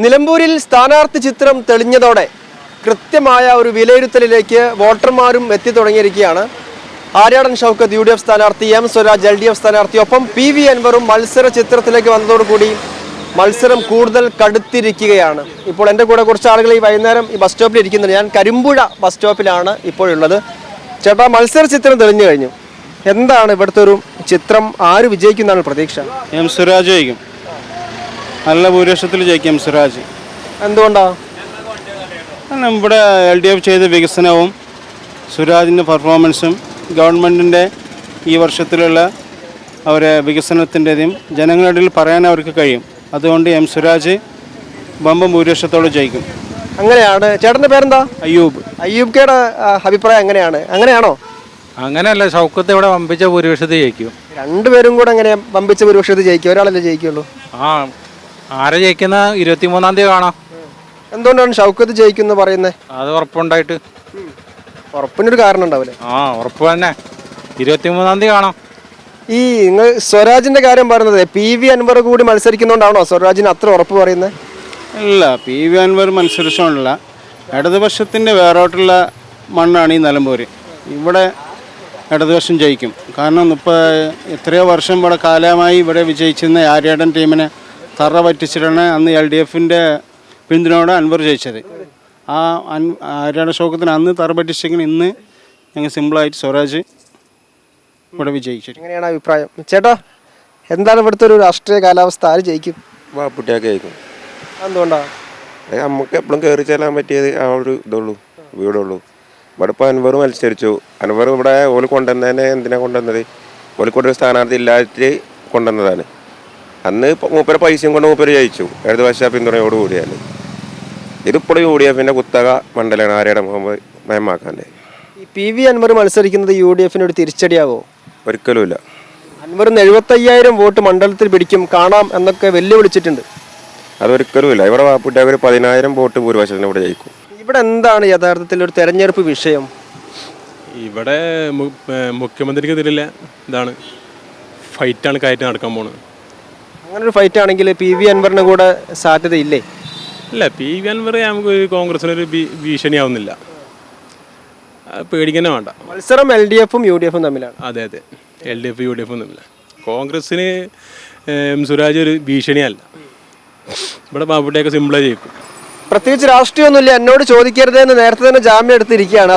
നിലമ്പൂരിൽ സ്ഥാനാർത്ഥി ചിത്രം തെളിഞ്ഞതോടെ കൃത്യമായ ഒരു വിലയിരുത്തലിലേക്ക് വോട്ടർമാരും എത്തി തുടങ്ങിയിരിക്കുകയാണ്. ആര്യാടൻ ഷൗക്കത്ത് UDF സ്ഥാനാർത്ഥി, M സ്വരാജ് LDF സ്ഥാനാർത്ഥി, ഒപ്പം PV അൻവറും മത്സര ചിത്രത്തിലേക്ക് വന്നതോടുകൂടി മത്സരം കൂടുതൽ കടുത്തിരിക്കുകയാണ്. ഇപ്പോൾ എൻ്റെ കൂടെ കുറച്ച് ആളുകൾ ഈ വൈകുന്നേരം ഈ ബസ് സ്റ്റോപ്പിൽ ഇരിക്കുന്നുണ്ട്. ഞാൻ കരിമ്പുഴ ബസ് സ്റ്റോപ്പിലാണ് ഇപ്പോഴുള്ളത്. ചേട്ടാ, മത്സര ചിത്രം തെളിഞ്ഞു കഴിഞ്ഞു. എന്താണ് ഇവിടുത്തെ ഒരു ചിത്രം? ആര് വിജയിക്കുന്നതാണ് പ്രതീക്ഷ? M സ്വരാജ് ജയിക്കും. നല്ല ഭൂരിപക്ഷത്തിൽ ജയിക്കും M സ്വരാജ്. എന്തുകൊണ്ടാണ്? ഇവിടെ LDF ചെയ്ത വികസനവും സ്വരാജിൻ്റെ പെർഫോമൻസും ഗവൺമെൻറ്റിൻ്റെ ഈ വർഷത്തിലുള്ള അവരെ വികസനത്തിൻ്റെതും ജനങ്ങളുടെ ഇടയിൽ പറയാൻ അവർക്ക് കഴിയും. അതുകൊണ്ട് M സ്വരാജ് ബമ്പം ഭൂരിപക്ഷത്തോട് ജയിക്കും. അങ്ങനെയാണ്. ചേട്ടൻ്റെ പേരെന്താ? അയ്യൂബ്. അയ്യൂബ്ക്കയുടെ അഭിപ്രായം അങ്ങനെയാണോ? അങ്ങനെയല്ല, ഷൗക്കത്ത് ഇവിടെ വമ്പിച്ച ഭൂരിപക്ഷത്തിൽ ജയിക്കും. രണ്ടുപേരും കൂടെ എങ്ങനെ വമ്പിച്ച ഭൂരിപക്ഷത്തിൽ ജയിക്കും? ഒരാളല്ലേ ജയിക്കുള്ളൂ? ആരെ ജയിക്കുന്ന 23-ാം തീയതി കാണാം. എന്തുകൊണ്ടാണ് ഷൗക്കത്ത് ജയിക്കുന്ന പറയുന്നത്? അത് ഉറപ്പുണ്ടായിട്ട്. ഉറപ്പിനൊരു കാരണം ഉണ്ടാവില്ലേ? ഉറപ്പ് തന്നെ. 23-ാം തീയതി കാണാം. ഈ നിങ്ങൾ സ്വരാജിന്റെ കാര്യം പറയുന്നത് PV അൻവർ കൂടി മത്സരിക്കുന്നോണ്ടാണോ സ്വരാജിന് അത്ര ഉറപ്പ് പറയുന്നത്? ഇല്ല, PV അൻവർ മത്സരിച്ചുകൊണ്ടല്ല, ഇടതുപക്ഷത്തിൻ്റെ വേറോട്ടുള്ള മണ്ണാണ് ഈ നിലമ്പൂർ. ഇവിടെ ഇടതുപക്ഷം ജയിക്കും. കാരണം ഇപ്പോൾ എത്രയോ വർഷം ഇവിടെ കാലമായി ഇവിടെ വിജയിച്ചിരുന്ന ആര്യാടൻ ടീമിനെ തറ പറ്റിച്ചിട്ടാണ് അന്ന് LDFൻ്റെ പിന്തുണയോടെ അൻവർ ജയിച്ചത്. ആ ആര്യാടൻ ഷൗക്കത്തിന് അന്ന് തറ പറ്റിച്ചെങ്കിൽ ഇന്ന് ഞങ്ങൾ സിമ്പിളായിട്ട് സ്വരാജ് ഇവിടെ വിജയിച്ചു. എങ്ങനെയാണ് അഭിപ്രായം? ചേട്ടാ, എന്താണ് ഇവിടുത്തെ ഒരു രാഷ്ട്രീയ കാലാവസ്ഥ? ആര് ജയിക്കും? വാപ്പുട്ടിയൊക്കെ ജയിക്കും. എന്തുകൊണ്ടാണ്? നമുക്ക് എപ്പോഴും കയറി ചെല്ലാൻ പറ്റിയത് ആ ഒരു വീടുള്ളൂ. ഇവിടെ ഇപ്പോൾ അൻവർ മത്സരിച്ചു. അൻവർ ഇവിടെ ഓല് കൊണ്ടുവന്നതിനെ എന്തിനാണ് കൊണ്ടുവന്നത്? ഓലിക്കൊണ്ടൊരു സ്ഥാനാർത്ഥി ഇല്ലാതെ കൊണ്ടുവന്നതാണ്. അന്ന് മൂപ്പരെ പൈസയും കൊണ്ട് മൂപ്പര് ജയിച്ചു ഇടതുപക്ഷ പിന്തുണയോടുകൂടിയാണ്. ഇതിപ്പോഴും UDFൻ്റെ കുത്തക മണ്ഡലമാണ് ആര്യാടൻ മുഹമ്മദ് മയമാക്കാൻ്റെ. ഈ PV അൻവർ മത്സരിക്കുന്നത് UDFന് ഒരു തിരിച്ചടിയാവോ? ഒരിക്കലുമില്ല. അൻവറിന് 75,000 വോട്ട് മണ്ഡലത്തിൽ പിടിക്കും, കാണാം എന്നൊക്കെ വെല്ലുവിളിച്ചിട്ടുണ്ട്. അതൊരിക്കലുമില്ല. ഇവിടെ വാപ്പുട്ടിയൊക്കെ ഒരു 10,000 വോട്ട് ഭൂരിപക്ഷത്തിന് ഇവിടെ ജയിക്കും. ഇവിടെ എന്താണ് യഥാർത്ഥത്തിൽ ഒരു തെരഞ്ഞെടുപ്പ് വിഷയം? ഇവിടെ മുഖ്യമന്ത്രിക്കെതിരില്ല ഇതാണ് ഫൈറ്റാണ് കാര്യമായിട്ട് നടക്കാൻ പോകുന്നത്. അങ്ങനെ ഒരു ഫൈറ്റ് ആണെങ്കിൽ PV അൻവറിന് കൂടെ സാധ്യതയില്ലേ? ഇല്ല, PV അൻവർ നമുക്ക് കോൺഗ്രസിനൊരു ഭീഷണിയാവുന്നില്ല, പേടിക്കാനേ വേണ്ട. മത്സരം LDFും UDFും തമ്മിലാണ്. അതെ, LDF UDF തമ്മില്ല. കോൺഗ്രസ്സിന് M സ്വരാജ് ഒരു ഭീഷണിയല്ല. ഇവിടെ ബാബുട്ടിയൊക്കെ സിമ്പിളായി ജയിക്കും. പ്രത്യേകിച്ച് രാഷ്ട്രീയമൊന്നുമില്ല. എന്നോട് ചോദിക്കരുത് എന്ന് നേരത്തെ തന്നെ ജാമ്യം എടുത്തിരിക്കുകയാണ്.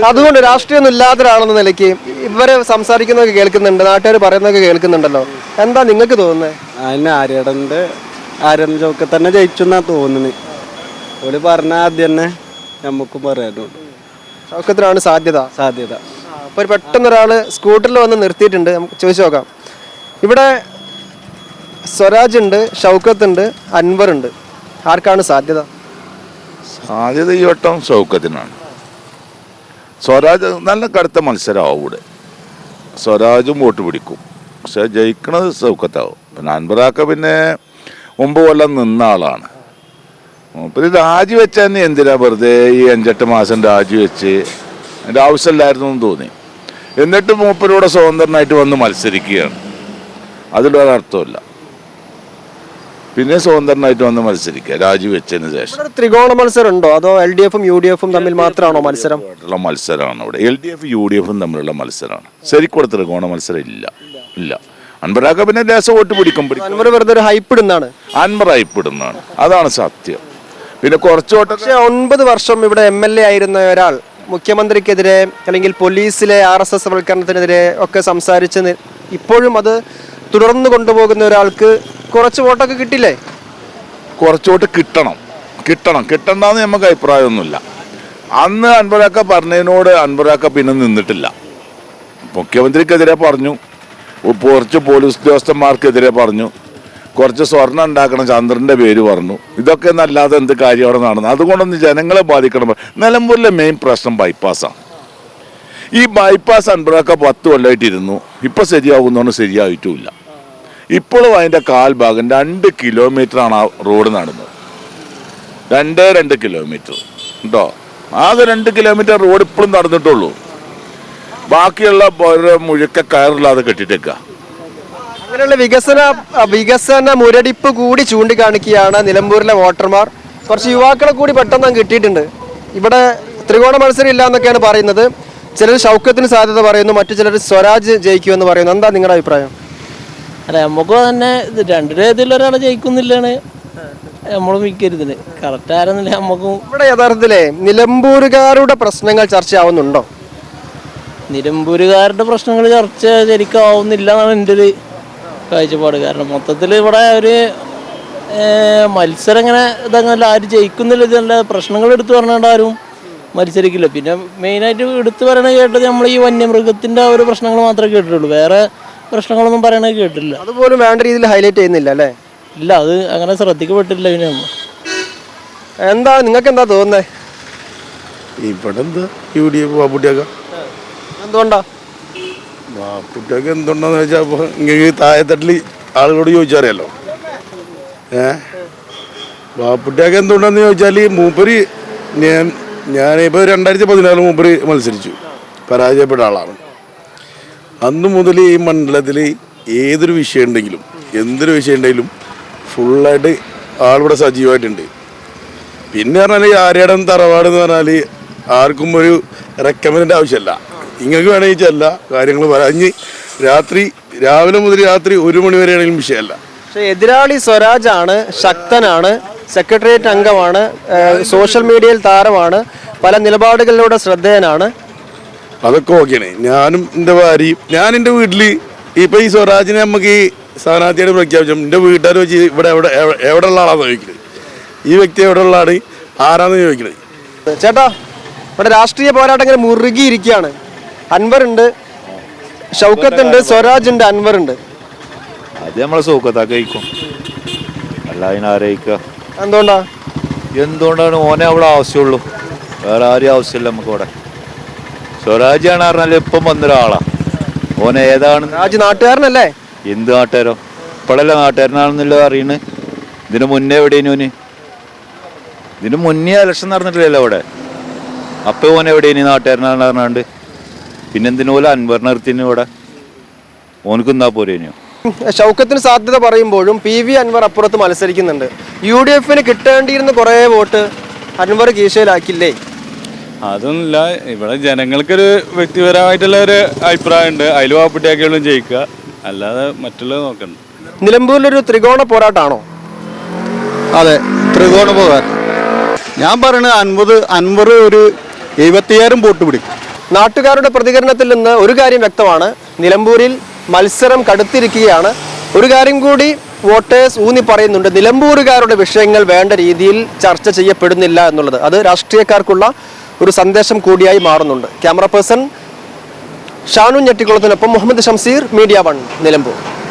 അതുകൊണ്ട് രാഷ്ട്രീയമൊന്നും ഇല്ലാത്ത ഒരാളെന്ന നിലയ്ക്ക് ഇവരെ സംസാരിക്കുന്നതൊക്കെ കേൾക്കുന്നുണ്ട്, നാട്ടുകാർ പറയുന്നതൊക്കെ കേൾക്കുന്നുണ്ടല്ലോ. എന്താ നിങ്ങൾക്ക് തോന്നുന്നത്? അതിന് ആര്യാടൻ ഷൗക്കത്ത് തന്നെ ജയിച്ചു എന്നാ തോന്നുന്നത്. ഓല് പറഞ്ഞ ആദ്യം തന്നെ നമുക്കും പറയാനുണ്ട്. ഷൗക്കത്തിനാണ് സാധ്യത. അപ്പോൾ പെട്ടെന്ന് ഒരാൾ സ്കൂട്ടറിൽ വന്ന് നിർത്തിയിട്ടുണ്ട്. നമുക്ക് ചോദിച്ചു നോക്കാം. ഇവിടെ സ്വരാജ് ഉണ്ട്, ഷൗക്കത്ത് ഉണ്ട്, അൻവർ ഉണ്ട്. ആർക്കാണ് സാധ്യത? ഈ വട്ടം ഷൗക്കത്തിനാണ്. സ്വരാജ് നല്ല കടുത്ത മത്സരമാവും. ഇവിടെ സ്വരാജും വോട്ട് പിടിക്കും, പക്ഷെ ജയിക്കണത് ഷൗക്കത്താവും. പിന്നെ അൻവറാക്ക പിന്നെ 9 കൊല്ലം നിന്ന ആളാണ്. മൂപ്പര് രാജിവെച്ച തന്നെ എന്തിനാ വെറുതെ ഈ 5-8 മാസം രാജിവെച്ച് അതിൻ്റെ ആവശ്യമില്ലായിരുന്നു എന്ന് തോന്നി. എന്നിട്ട് മൂപ്പരൂടെ സ്വതന്ത്രനായിട്ട് വന്ന് മത്സരിക്കുകയാണ്. അതിലൊരർത്ഥമില്ല. പിന്നെ സ്വതന്ത്രനായിട്ട് വന്ന് മത്സരിക്കുക രാജിവെച്ചതിന് ശേഷം. ത്രികോണ മത്സരം ഉണ്ടോ അതോ LDFും UDFും തമ്മിൽ മാത്രമാണോ മത്സരം? മത്സരമാണ് ഇവിടെ. LDF UDFും തമ്മിലുള്ള മത്സരമാണ്. ശരിക്കും ത്രികോണ മത്സരം ഇല്ല. അൻവറാക്ക പിന്നെ ദേശം വോട്ട് പിടിക്കും. അൻവർ വെറുതെ ഒരു ഹൈപ്പിടുന്നതാണ്. അതാണ് സത്യം. പിന്നെ കുറച്ച് വോട്ട്. 9 വർഷം ഇവിടെ MLA ആയിരുന്ന ഒരാൾ മുഖ്യമന്ത്രിക്കെതിരെ അല്ലെങ്കിൽ പോലീസിലെ RSS വൽക്കരണത്തിനെതിരെ ഒക്കെ സംസാരിച്ച് ഇപ്പോഴും അത് തുടർന്ന് കൊണ്ടുപോകുന്ന ഒരാൾക്ക് കുറച്ച് വോട്ടൊക്കെ കിട്ടില്ലേ? കുറച്ച് വോട്ട് കിട്ടണ്ടെന്ന് നമുക്ക് അഭിപ്രായമൊന്നുമില്ല. അന്ന് അൻവറാക്ക പറഞ്ഞതിനോട് അൻവറാക്ക പിന്നെ നിന്നിട്ടില്ല. മുഖ്യമന്ത്രിക്കെതിരെ പറഞ്ഞു, കുറച്ച് പോലീസ് ഉദ്യോഗസ്ഥന്മാർക്കെതിരെ പറഞ്ഞു, കുറച്ച് സ്വർണ്ണം ഉണ്ടാക്കണം ചന്ദ്രൻ്റെ പേര് പറഞ്ഞു. ഇതൊക്കെ എന്നല്ലാതെ എന്ത് കാര്യം അവിടെ നടന്നു? അതുകൊണ്ടൊന്ന് ജനങ്ങളെ ബാധിക്കണം. നിലമ്പൂരിലെ മെയിൻ പ്രശ്നം ബൈപ്പാസാണ്. ഈ ബൈപ്പാസ് അൻവറാക്ക 10 കൊല്ലമായിട്ടിരുന്നു. ഇപ്പം ശരിയാകുന്നതുകൊണ്ട് ശരിയായിട്ടുമില്ല. ഇപ്പോഴും അതിൻ്റെ കാൽഭാഗം 2 കിലോമീറ്ററാണ് ആ റോഡ് നടന്നത്. 2 കിലോമീറ്റർ ഉണ്ടോ? ആകെ 2 കിലോമീറ്റർ റോഡ് ഇപ്പോഴും നടന്നിട്ടുള്ളൂ. ബാക്കിയുള്ള മുഴുക്ക കയറില്ലാതെ കെട്ടിട്ടേക്കുക. അങ്ങനെയുള്ള വികസന മുരടിപ്പ് കൂടി ചൂണ്ടിക്കാണിക്കുകയാണ് നിലമ്പൂരിലെ വോട്ടർമാർ. കുറച്ച് യുവാക്കളെ കൂടി പെട്ടെന്ന് കിട്ടിയിട്ടുണ്ട്. ഇവിടെ ത്രികോണ മത്സരം ഇല്ല എന്നൊക്കെയാണ് പറയുന്നത്. ചിലർ ഷൗക്കത്തിന് സാധ്യത പറയുന്നു, മറ്റു ചിലർ സ്വരാജ് ജയിക്കുമെന്ന് പറയുന്നു. എന്താ നിങ്ങളുടെ അഭിപ്രായം? അല്ല, നമുക്ക് തന്നെ ഇത് രണ്ടിലും ഏതെങ്കിലും ഒരാളെ ജയിക്കുന്നില്ലാണ് നമ്മൾ മിക്കരുതിന്. കറക്റ്റ് ആരെന്നില്ല നമുക്കും. ഇവിടെ യഥാർത്ഥത്തിലെ നിലമ്പൂരുകാരുടെ പ്രശ്നങ്ങൾ ചർച്ചയാവുന്നുണ്ടോ? നിലമ്പൂരുകാരുടെ പ്രശ്നങ്ങൾ ചർച്ച ശരിക്കും ആവുന്നില്ല എന്നാണ് എൻ്റെ ഒരു കാഴ്ചപ്പാട്. കാരണം മൊത്തത്തിൽ ഇവിടെ ഒരു മത്സരം ഇങ്ങനെ ഇതങ്ങനെ ആരും ജയിക്കുന്നില്ല. ഇതല്ല പ്രശ്നങ്ങൾ എടുത്തു പറഞ്ഞാൽ ആരും മത്സരിക്കില്ല. പിന്നെ മെയിനായിട്ട് എടുത്തു പറയണത് കേട്ടത് നമ്മൾ ഈ വന്യമൃഗത്തിൻ്റെ ആ ഒരു പ്രശ്നങ്ങൾ മാത്രമേ കേട്ടിട്ടുള്ളൂ. വേറെ പ്രശ്നങ്ങളൊന്നും പറയണത് കേട്ടില്ല. അതുപോലും വേണ്ട രീതിയിൽ ഹൈലൈറ്റ് ചെയ്യുന്നില്ല അല്ലേ? ഇല്ല, അത് അങ്ങനെ ശ്രദ്ധിക്കപ്പെട്ടില്ല. പിന്നെ എന്താ നിങ്ങൾക്ക് എന്താ തോന്നുന്നത്? ഇവിടെ എന്താ UDF ബാപ്പുട്ടിയൊക്കെ. എന്തുകൊണ്ടാ ബാപ്പുട്ടിയൊക്കെ എന്തുകൊണ്ടാന്ന് വെച്ചാൽ ഇപ്പോൾ ഇങ്ങനെ താഴെത്തട്ടിൽ ആളുകളോട് ചോദിച്ചറിയാലോ. ബാപ്പുട്ടിയൊക്കെ എന്തുകൊണ്ടാന്ന് ചോദിച്ചാൽ മൂപ്പര് ഞാനിപ്പോൾ 2014 മൂപ്പര് മത്സരിച്ചു, പരാജയപ്പെട്ട ആളാണ്. അന്ന് മുതൽ ഈ മണ്ഡലത്തിൽ ഏതൊരു വിഷയം ഉണ്ടെങ്കിലും എന്തൊരു വിഷയം ഉണ്ടെങ്കിലും ഫുള്ളായിട്ട് ആളിവിടെ സജീവമായിട്ടുണ്ട്. പിന്നെ പറഞ്ഞാൽ ആര്യാടൻ തറവാട് എന്ന് പറഞ്ഞാൽ ആർക്കും ഒരു റെക്കമെൻഡിൻ്റെ ആവശ്യമല്ല. നിങ്ങൾക്ക് വേണമെങ്കിൽ ചെല്ല കാര്യങ്ങൾ പറഞ്ഞ് രാവിലെ മുതൽ രാത്രി 1 മണി വരെയാണെങ്കിലും വിഷയമല്ല. പക്ഷേ എതിരാളി സ്വരാജാണ്, ശക്തനാണ്, സെക്രട്ടേറിയറ്റ് അംഗമാണ്, സോഷ്യൽ മീഡിയയിൽ താരമാണ്, പല നിലപാടുകളിലൂടെ ശ്രദ്ധേയനാണ്. അതൊക്കെ ഓക്കെയാണ്. ഞാനും എൻ്റെ ഭാര്യയും എൻ്റെ വീട്ടിൽ ഇപ്പോൾ ഈ സ്വരാജിനെ നമുക്ക് ഈ സ്ഥാനാർത്ഥിയുടെ പ്രഖ്യാപിച്ചു. എൻ്റെ വീട്ടുകാർ വെച്ച് ഇവിടെ എവിടെ ഉള്ള ആളാണെന്ന് ചോദിക്കുന്നത്. ഈ വ്യക്തി എവിടെ ഉള്ള ആള് ആരാന്ന് ചോദിക്കുന്നത്. ചേട്ടാ, ഇവിടെ രാഷ്ട്രീയ പോരാട്ടം ഇങ്ങനെ മുറുകിയിരിക്കുകയാണ്. അൻവർ ഉണ്ട്, ഷൗക്കത്തുണ്ട്, സ്വരാജ് ഉണ്ട്, അൻവർ ഉണ്ട്. അത് നമ്മളെ സൗഖ്യത്താക്കി കഴിക്കും. അല്ല അതിനാരയിക്കുക. എന്തുകൊണ്ടാണ് ഓനെ അവിടെ ആവശ്യമുള്ളൂ, വേറെ ആരും ആവശ്യമില്ല നമുക്ക് ഇവിടെ. സ്വരാജാണ് പറഞ്ഞാൽ ഇപ്പം വന്നൊരാളാ. ഓനെ ഏതാണ് നാട്ടുകാരനല്ലേ? എന്ത് നാട്ടുകാരോ? ഇപ്പോഴല്ല നാട്ടുകാരനാണെന്നല്ലോ അറിയണ്. ഇതിന് മുന്നേ എവിടെയാണ് ഓന്? ഇതിന് മുന്നേ ഇലക്ഷൻ നടന്നിട്ടില്ലല്ലോ അവിടെ. അപ്പം ഓൻ എവിടെയാണ് നാട്ടുകാരനാണെന്ന് പറഞ്ഞാണ്ട് പിന്നെന്തിനു അൻവർ നിർത്തിന് ഇവിടെ ഓനക്ക് എന്നാ പോരേനോ? ഷൗക്കത്തിന് സാധ്യത പറയുമ്പോഴും PV അൻവർ അപ്പുറത്ത് മത്സരിക്കുന്നുണ്ട്. UDFന് കിട്ടേണ്ടിയിരുന്ന കുറേ വോട്ട് അൻവർ കീശയിലാക്കില്ലേ? അതൊന്നുമില്ല. ഇവിടെ ജനങ്ങൾക്കൊരു വ്യക്തിപരമായിട്ടുള്ള ഒരു അഭിപ്രായമുണ്ട്. അതിൽ വാപ്പിട്ടിയാക്കിയാലും ജയിക്കുക, അല്ലാതെ മറ്റുള്ളത് നോക്കണ്ട. നിലമ്പൂരിലൊരു ത്രികോണ പോരാട്ടാണോ? അതെ, ത്രികോണ പോരാട്ടം. ഞാൻ പറയണത് അൻവർ ഒരു 70,000 വോട്ട് പിടിക്കും. നാട്ടുകാരുടെ പ്രതികരണത്തിൽ നിന്ന് ഒരു കാര്യം വ്യക്തമാണ്, നിലമ്പൂരിൽ മത്സരം കടുത്തിരിക്കുകയാണ്. ഒരു കാര്യം കൂടി വോട്ടേഴ്സ് ഊന്നി പറയുന്നുണ്ട്, നിലമ്പൂരുകാരുടെ വിഷയങ്ങൾ വേണ്ട രീതിയിൽ ചർച്ച ചെയ്യപ്പെടുന്നില്ല എന്നുള്ളത്. അത് രാഷ്ട്രീയക്കാർക്കുള്ള ഒരു സന്ദേശം കൂടിയായി മാറുന്നുണ്ട്. ക്യാമറ പേഴ്സൺ ഷാനു ഞെട്ടിക്കുളത്തിനൊപ്പം മുഹമ്മദ് ഷംസീർ, മീഡിയ 1, നിലമ്പൂർ.